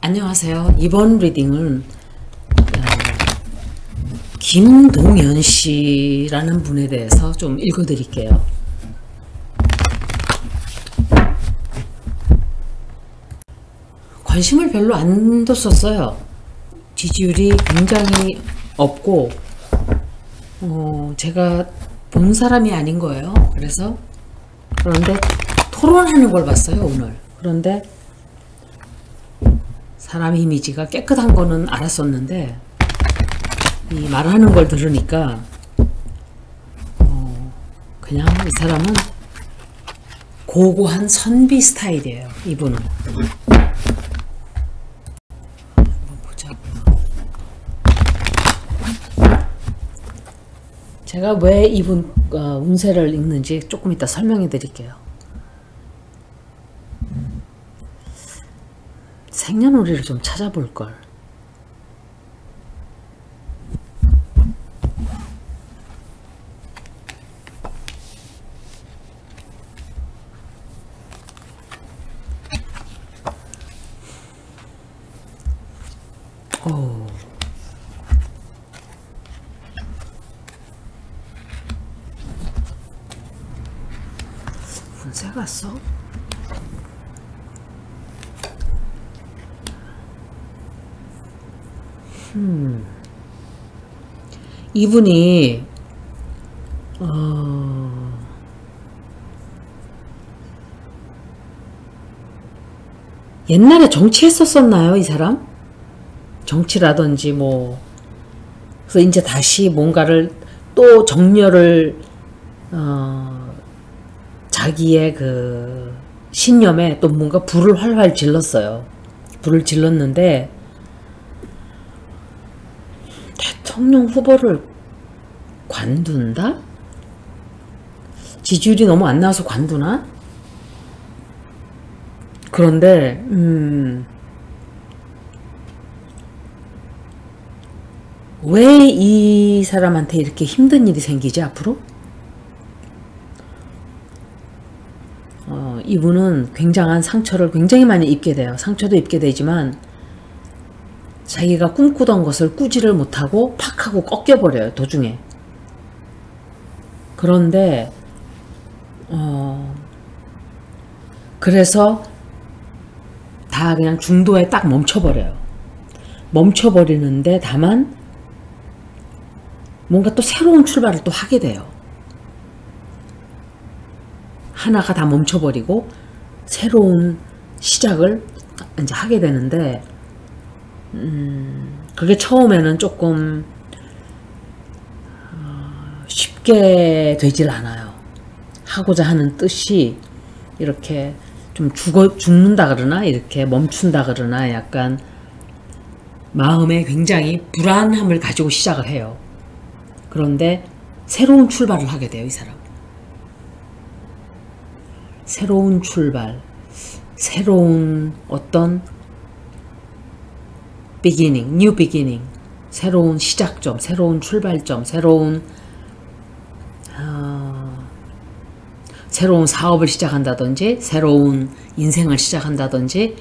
안녕하세요. 이번 리딩은 김동현 씨라는 분에 대해서 좀 읽어드릴게요. 관심을 별로 안 뒀었어요. 지지율이 굉장히 없고 제가 본 사람이 아닌 거예요. 그런데 토론하는 걸 봤어요, 오늘. 그런데 사람 이미지가 깨끗한 거는 알았었는데 이 말하는 걸 들으니까 그냥 이 사람은 고고한 선비 스타일이에요. 이분은 한번 보자고요. 제가 왜 이분 운세를 읽는지 조금 이따 설명해 드릴게요. 생년월일을 좀 찾아볼걸. 운세 갔어? 이분이 옛날에 정치했었었나요, 이 사람? 정치라든지 뭐 그래서 이제 다시 뭔가를 또 정렬을 자기의 그 신념에 또 뭔가 불을 활활 질렀어요. 불을 질렀는데 대통령 후보를 관둔다? 지지율이 너무 안 나와서 관두나? 그런데 왜 이 사람한테 이렇게 힘든 일이 생기지 앞으로? 이분은 굉장한 상처를 굉장히 많이 입게 돼요. 상처도 입게 되지만 자기가 꿈꾸던 것을 꾸지를 못하고 팍 하고 꺾여버려요, 도중에. 그런데 그래서 다 그냥 중도에 딱 멈춰버려요. 멈춰버리는데 다만 뭔가 또 새로운 출발을 또 하게 돼요. 하나가 다 멈춰버리고 새로운 시작을 이제 하게 되는데 그게 처음에는 조금 쉽게 되질 않아요. 하고자 하는 뜻이 이렇게 좀 죽는다 그러나 이렇게 멈춘다 그러나 약간 마음에 굉장히 불안함을 가지고 시작을 해요. 그런데 새로운 출발을 하게 돼요, 이 사람. 새로운 출발, 새로운 어떤 beginning, new beginning, 새로운 시작점, 새로운 출발점, 새로운 사업을 시작한다든지 새로운 인생을 시작한다든지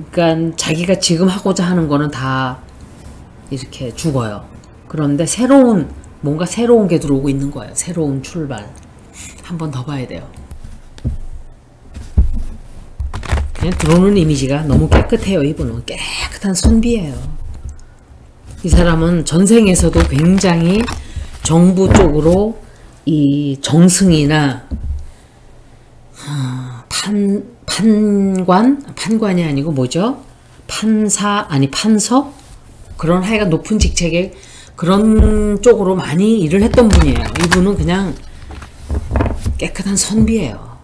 그러니까 자기가 지금 하고자 하는 거는 다 이렇게 죽어요. 그런데 뭔가 새로운 게 들어오고 있는 거예요. 새로운 출발. 한 번 더 봐야 돼요. 그냥 들어오는 이미지가 너무 깨끗해요. 이분은 깨끗한 선비예요. 이 사람은 전생에서도 굉장히 정부 쪽으로 이 정승이나 판관이 아니고 뭐죠? 판서? 그런 하여간 높은 직책에 그런 쪽으로 많이 일을 했던 분이에요. 이분은 그냥 깨끗한 선비예요.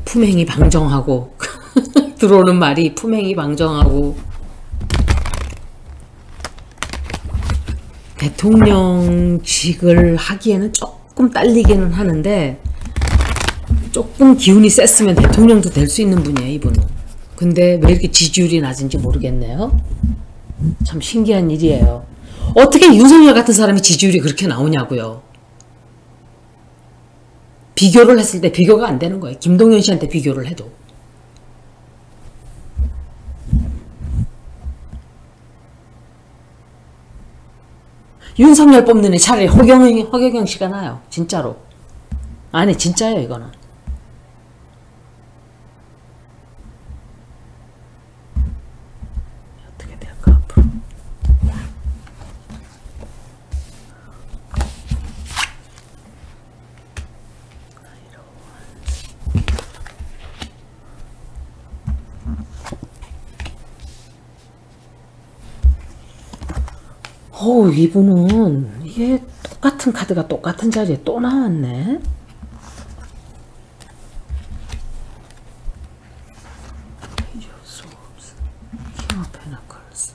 품행이 방정하고 들어오는 말이 품행이 방정하고 대통령직을 하기에는 조금 딸리기는 하는데 조금 기운이 셌으면 대통령도 될 수 있는 분이에요, 이분은. 근데 왜 이렇게 지지율이 낮은지 모르겠네요. 참 신기한 일이에요. 어떻게 윤석열 같은 사람이 지지율이 그렇게 나오냐고요. 비교를 했을 때 비교가 안 되는 거예요. 김동연 씨한테 비교를 해도. 윤석열 뽑는 애 차라리 허경영 씨가 나요. 진짜로. 아니 진짜예요 이거는. 어떻게 될까 앞으로. 이분은 이게 똑같은 카드가 똑같은 자리에 또 나왔네. 킹 오브 페너클스.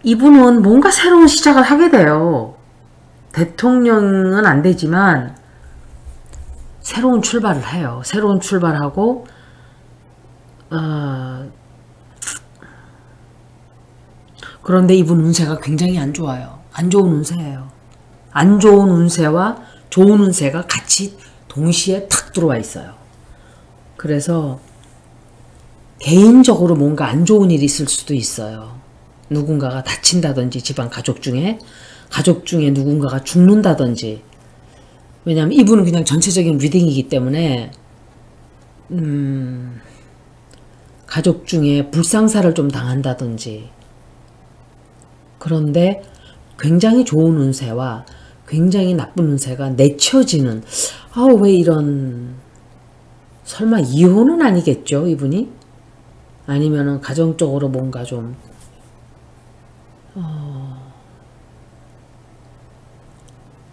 이분은 뭔가 새로운 시작을 하게 돼요. 대통령은 안 되지만 새로운 출발을 해요. 새로운 출발하고 그런데 이분 운세가 굉장히 안 좋아요. 안 좋은 운세예요. 안 좋은 운세와 좋은 운세가 같이 동시에 탁 들어와 있어요. 그래서 개인적으로 뭔가 안 좋은 일이 있을 수도 있어요. 누군가가 다친다든지 집안 가족 중에 누군가가 죽는다든지. 왜냐하면 이분은 그냥 전체적인 리딩이기 때문에 가족 중에 불상사를 좀 당한다든지. 그런데 굉장히 좋은 운세와 굉장히 나쁜 운세가 내쳐지는. 왜 이런. 설마 이혼은 아니겠죠 이분이? 아니면은 가정적으로 뭔가 좀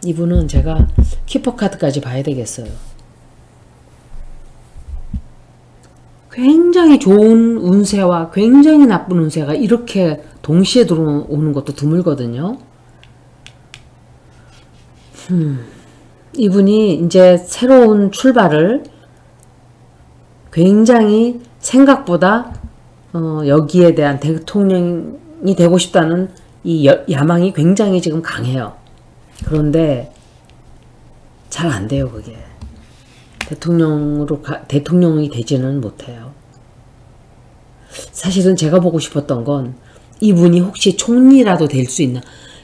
이분은 제가 키퍼 카드까지 봐야 되겠어요. 굉장히 좋은 운세와 굉장히 나쁜 운세가 이렇게 동시에 들어오는 것도 드물거든요. 이분이 이제 새로운 출발을 굉장히 생각보다 여기에 대한 대통령이 되고 싶다는 이 야망이 굉장히 지금 강해요. 그런데 잘 안 돼요 그게. 대통령이 되지는 못해요. 사실은 제가 보고 싶었던 건 이분이 혹시 총리라도 될 수 있나.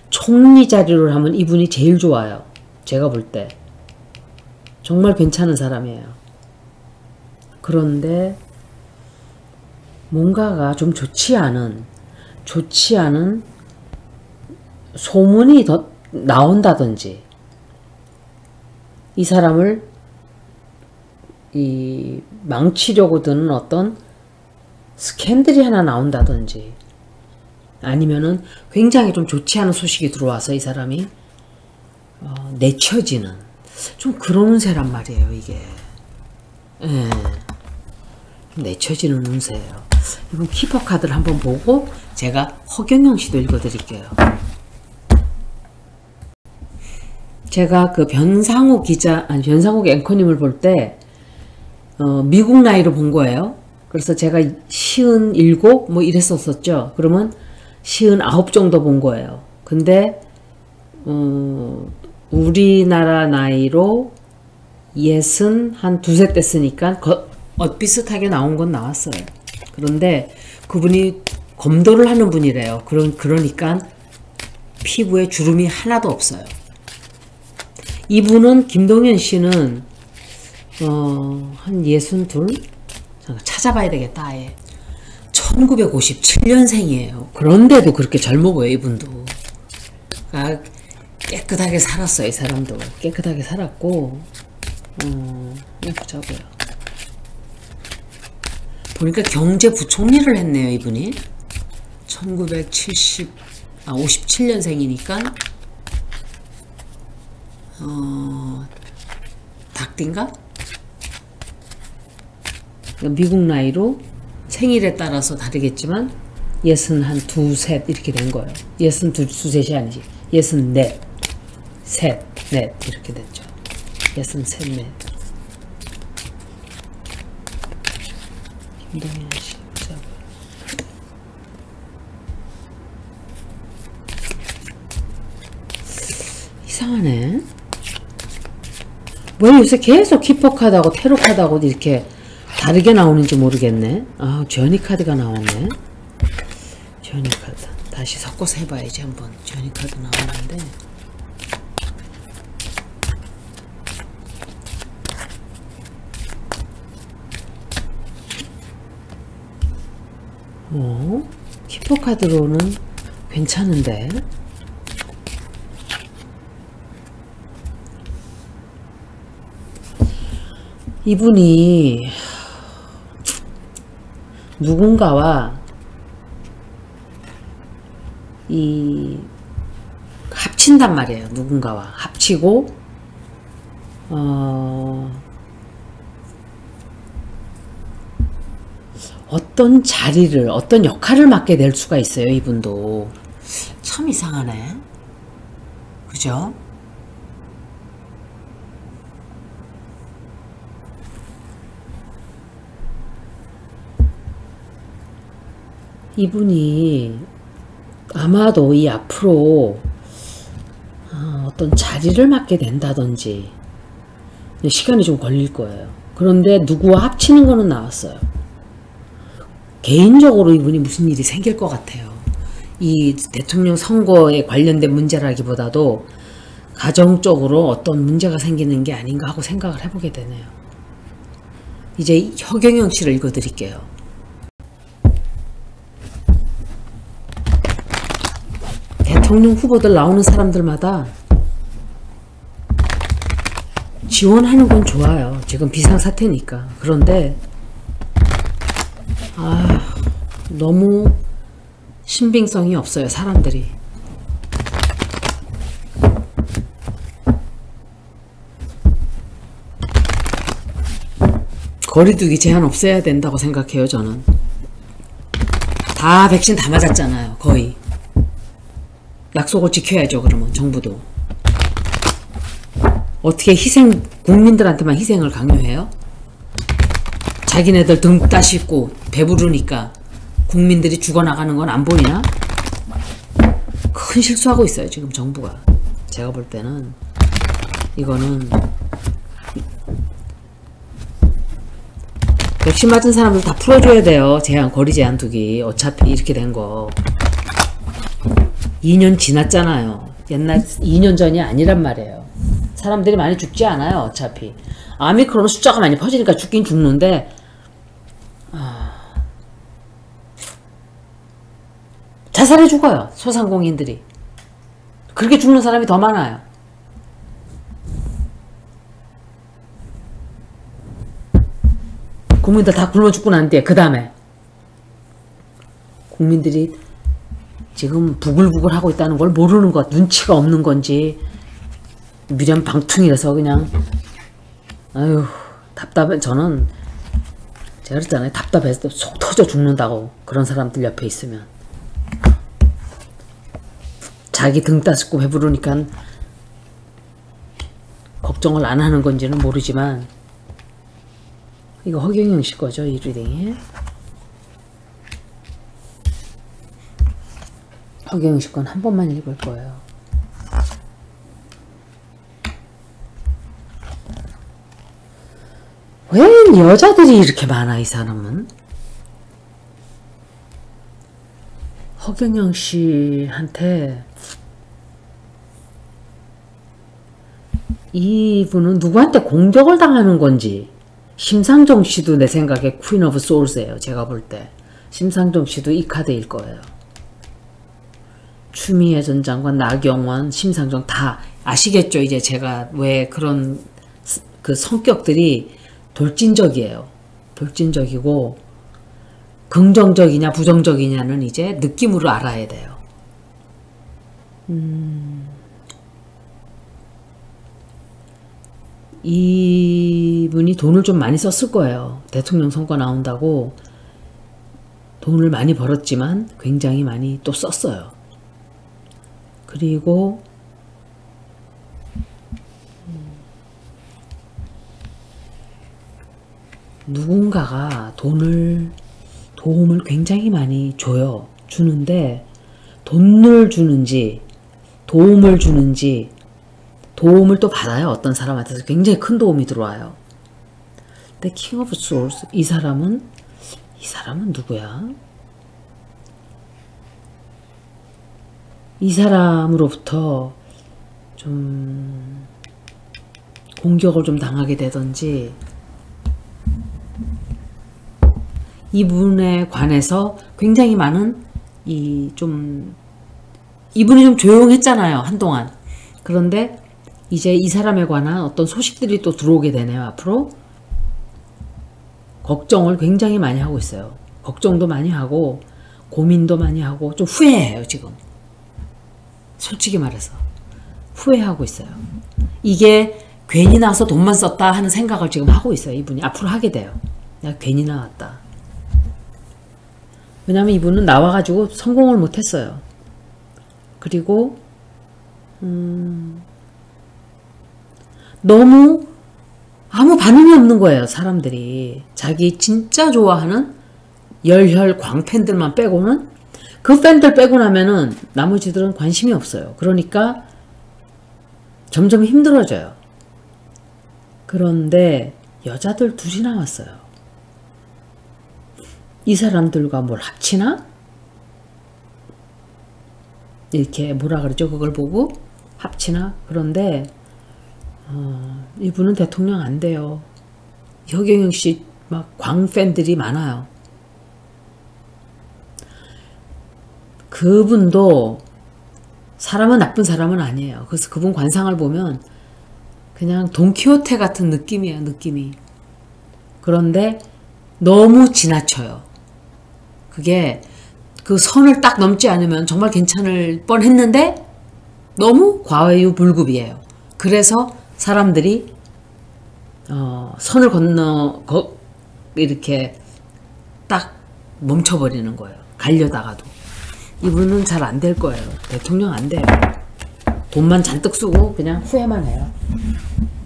총리 자리를 하면 이분이 제일 좋아요. 제가 볼 때. 정말 괜찮은 사람이에요. 그런데 뭔가가 좀 좋지 않은 소문이 더 나온다든지, 이 사람을 망치려고 드는 어떤 스캔들이 하나 나온다든지, 아니면은 굉장히 좀 좋지 않은 소식이 들어와서 이 사람이 내쳐지는 좀 그런 운세란 말이에요 이게. 예. 내쳐지는 운세예요. 이번 키퍼 카드를 한번 보고 제가 허경영 씨도 읽어드릴게요. 제가 그 변상욱 앵커님을 볼 때 미국 나이로 본 거예요. 그래서 제가 57 뭐 이랬었죠. 그러면 59 정도 본 거예요. 근데 우리나라 나이로 60 한 두세 때 쓰니까 비슷하게 나온 건 나왔어요. 그런데 그분이 검도를 하는 분이래요. 그러니까 피부에 주름이 하나도 없어요. 이분은, 김동연 씨는 한 62? 찾아봐야 되겠다 아예. 1957년생이에요. 그런데도 그렇게 젊어 보여 이분도. 깨끗하게 살았어요. 이 사람도 깨끗하게 살았고. 보자고요. 보니까 경제부총리를 했네요 이분이. 57년생이니까 닭띠인가? 미국 나이로 생일에 따라서 다르겠지만 60 한 두셋 이렇게 된 거예요. 60 두셋이 아니지. 64 셋, 넷 이렇게 됐죠. 63, 넷. 김동연 씨. 이상하네. 왜 요새 계속 키퍼 카드하고 테로 카드하고 이렇게 다르게 나오는지 모르겠네. 아, 주연이 카드가 나왔네. 주연이 카드. 다시 섞어서 해봐야지 한번. 주연이 카드 나왔는데. 키퍼 카드로는 괜찮은데. 이분이 누군가와 합친단 말이에요. 누군가와 합치고 어떤 자리를, 어떤 역할을 맡게 될 수가 있어요. 이분도 참 이상하네. 그죠? 이분이 아마도 이 앞으로 어떤 자리를 맡게 된다든지 시간이 좀 걸릴 거예요. 그런데 누구와 합치는 거는 나왔어요. 개인적으로 이분이 무슨 일이 생길 것 같아요. 이 대통령 선거에 관련된 문제라기보다도 가정적으로 어떤 문제가 생기는 게 아닌가 하고 생각을 해보게 되네요. 이제 허경영 씨를 읽어드릴게요. 대통령 후보들 나오는 사람들마다 지원하는 건 좋아요. 지금 비상사태니까. 그런데 너무 신빙성이 없어요. 사람들이. 거리두기 제한 없애야 된다고 생각해요. 저는. 다 백신 다 맞았잖아요. 거의. 약속을 지켜야죠. 그러면 정부도. 어떻게 국민들한테만 희생을 강요해요? 자기네들 등 따시고 배부르니까 국민들이 죽어나가는 건 안 보이나? 큰 실수하고 있어요. 지금 정부가. 제가 볼 때는 이거는 백신 맞은 사람들 다 풀어줘야 돼요. 거리 제한 두기. 어차피 이렇게 된 거 2년 지났잖아요. 옛날 2년 전이 아니란 말이에요. 사람들이 많이 죽지 않아요. 어차피 아미크론 숫자가 많이 퍼지니까 죽긴 죽는데 자살해 죽어요. 소상공인들이. 그렇게 죽는 사람이 더 많아요. 국민들 다 굶어 죽고 난 뒤에 그 다음에 국민들이 지금 부글부글 하고 있다는 걸 모르는 것, 눈치가 없는 건지 미련 방퉁이라서 그냥 아유 답답해. 저는 제가 그랬잖아요. 답답해서 속 터져 죽는다고. 그런 사람들 옆에 있으면 자기 등 따스고 배부르니까 걱정을 안 하는 건지는 모르지만 이거 허경영 씨 거죠. 이 리딩이. 허경영 씨 건 한 번만 읽을 거예요. 왜 여자들이 이렇게 많아 이 사람은? 허경영 씨한테 이분은 누구한테 공격을 당하는 건지. 심상정 씨도 내 생각에 퀸 오브 소울스예요. 제가 볼 때 심상정 씨도 이 카드일 거예요. 추미애 전 장관, 나경원, 심상정 다 아시겠죠? 이제 제가 왜 그런 그 성격들이 돌진적이에요. 돌진적이고 긍정적이냐 부정적이냐는 이제 느낌으로 알아야 돼요. 이분이 돈을 좀 많이 썼을 거예요. 대통령 선거 나온다고 돈을 많이 벌었지만 굉장히 많이 또 썼어요. 그리고 누군가가 도움을 굉장히 많이 줘요. 주는데 돈을 주는지 도움을 주는지 도움을 또 받아요. 어떤 사람한테서 굉장히 큰 도움이 들어와요. 근데 킹 오브 소울스, 이 사람은 누구야? 이 사람으로부터 좀 공격을 좀 당하게 되든지, 이분에 관해서 굉장히 많은 이분이 좀 조용했잖아요, 한동안. 그런데 이제 이 사람에 관한 어떤 소식들이 또 들어오게 되네요. 앞으로 걱정을 굉장히 많이 하고 있어요. 걱정도 많이 하고 고민도 많이 하고 좀 후회해요. 지금 솔직히 말해서 후회하고 있어요. 이게 괜히 나와서 돈만 썼다 하는 생각을 지금 하고 있어요. 이분이 앞으로 하게 돼요. 내가 괜히 나왔다. 왜냐면 이분은 나와가지고 성공을 못했어요. 그리고 너무 아무 반응이 없는 거예요. 사람들이 자기 진짜 좋아하는 열혈 광팬들만 빼고는, 그 팬들 빼고 나면은 나머지들은 관심이 없어요. 그러니까 점점 힘들어져요. 그런데 여자들 둘이 나왔어요. 이 사람들과 뭘 합치나? 이렇게 뭐라 그러죠? 그걸 보고 합치나? 그런데 이분은 대통령 안 돼요. 허경영 씨 막 광팬들이 많아요. 그분도 사람은 나쁜 사람은 아니에요. 그래서 그분 관상을 보면 그냥 돈키호테 같은 느낌이에요. 느낌이. 그런데 너무 지나쳐요. 그게 그 선을 딱 넘지 않으면 정말 괜찮을 뻔했는데 너무 과유불급이에요. 그래서 사람들이 선을 건너 이렇게 딱 멈춰버리는 거예요. 가려다가도. 이분은 잘 안 될 거예요. 대통령 안 돼요. 돈만 잔뜩 쓰고 그냥 후회만 해요.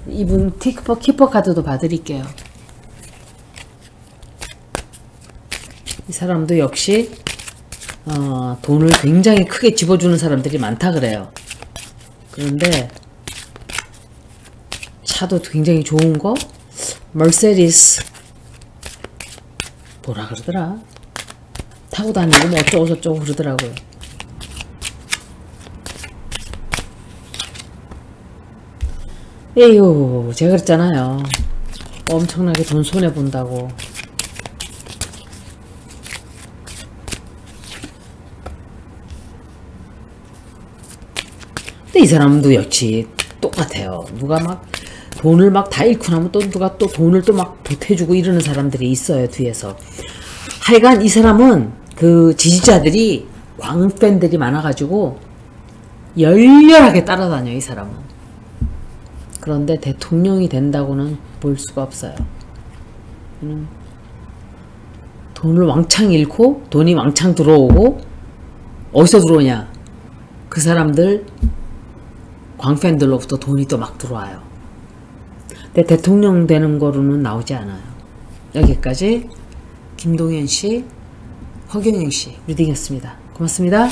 이분 키퍼 카드도 봐드릴게요. 이 사람도 역시 돈을 굉장히 크게 집어주는 사람들이 많다 그래요. 그런데 차도 굉장히 좋은 거, 머세디스 뭐라 그러더라, 타고 다니고 뭐 어쩌고 저쩌고 그러더라고요. 에휴, 제가 그랬잖아요. 엄청나게 돈 손해본다고. 근데 이 사람도 역시 똑같아요. 누가 막 돈을 막 다 잃고 나면 또 누가 또 돈을 또 막 보태주고 이러는 사람들이 있어요. 뒤에서. 하여간 이 사람은 그 지지자들이, 광팬들이 많아가지고 열렬하게 따라다녀요. 이 사람은. 그런데 대통령이 된다고는 볼 수가 없어요. 돈을 왕창 잃고 돈이 왕창 들어오고, 어디서 들어오냐? 그 사람들 광팬들로부터 돈이 또 막 들어와요. 근데 대통령 되는 거로는 나오지 않아요. 여기까지 김동현 씨, 허경영 씨 리딩이었습니다. 고맙습니다.